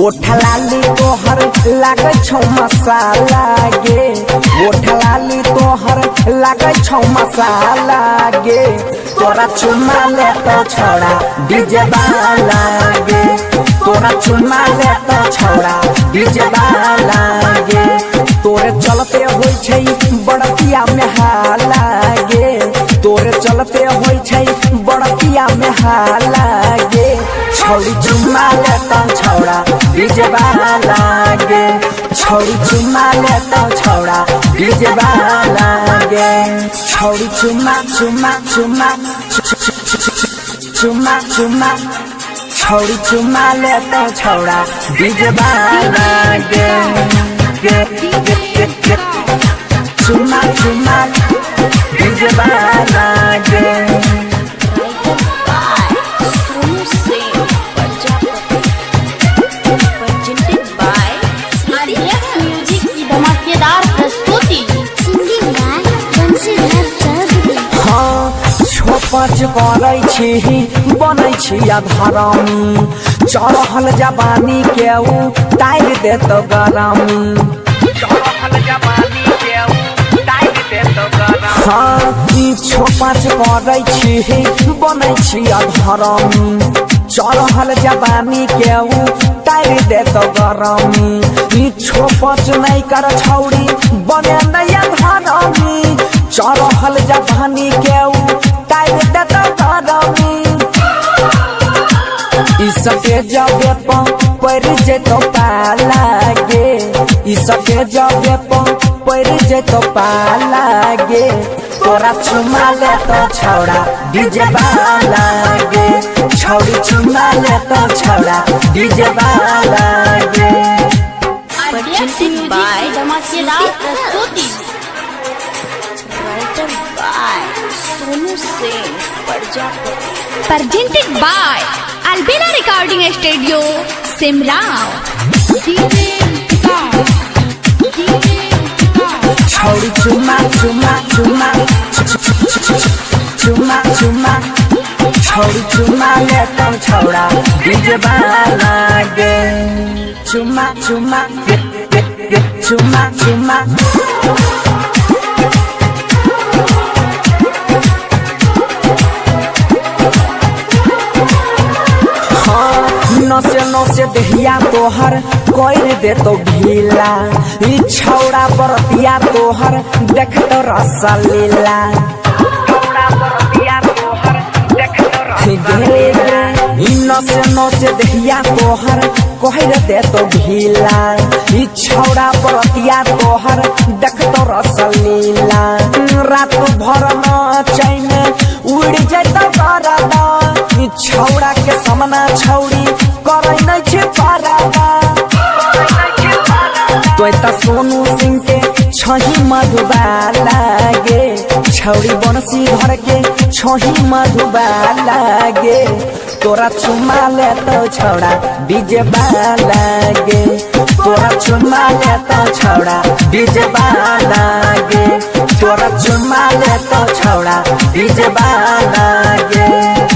ओठलाली तोहर लागे छौ मसाला गे ओठलाली तोहर लागे छौ मसाला गे तोरा चुमा ले तो छोड़ा डीजे वाला गे तोरा चुमा ले तो छोड़ा डीजे वाला गे तोरे चलते होई छै बड़किया में हाला गे तोरे चलते होई छै बड़किया में हाला गे छौड़ी चुमा ले तो छोड़ा डीजे वाला गे छौड़ी चुमा ले तो छोड़ा डीजे वाला गे छौड़ी चुमा चुमा चुमा चुमा चुमा छौड़ी चुमा ले तो छोड़ा डीजे वाला गे चुमा चुमा डीजे वाला गे पाँच करै छी बनै छी अधरमी चढ़ल जवानी के उतार दे तो गरमी हाँ छो पाँच करै छी बनै छी अधरमी चढ़ल जवानी के उतार दे तो गरमी छो पाँच नहीं कर छौड़ी बने नहीं अधरमी चढ़ल जवानी के इसके जबे पर जेतो पाला गे इसके जबे पर जेतो पाला गे तोरा चुमा ले तो छोड़ा डीजे वाला गे छौड़ी चुमा ले तो छोड़ा डीजे वाला गे presented by Albina Recording Studio, Simrao. छौड़ी चुमा चुमा चुमा चुमा चुमा छौड़ी चुमा ले तो छोड़ा डीजे वाला गे चुमा चुमा चुमा चुमा नसे नसे दहिया तोहर कोई दे तो ढीला ई छौड़ा बरतिया तोहर देख तो रसलीला नसे नसे दहिया तोहर कोई दे तो ढीला ई छौड़ा बरतिया तोहर देख तो रसलीला रात भर न चैन उड़ जाता बरदा ई छौड़ा के सामना छौड़ी करे नहीं छे पारादा तो ता सोनू सिंह के छही मधुबाला गे छौड़ी बनसी घर के छही मधुबाला गे तोरा चुमा ले तो छोड़ा डीजे वाला गे तोरा चुमा ले तो छोड़ा डीजे वाला गे तोरा चुमा ले तो छोड़ा डीजे वाला गे।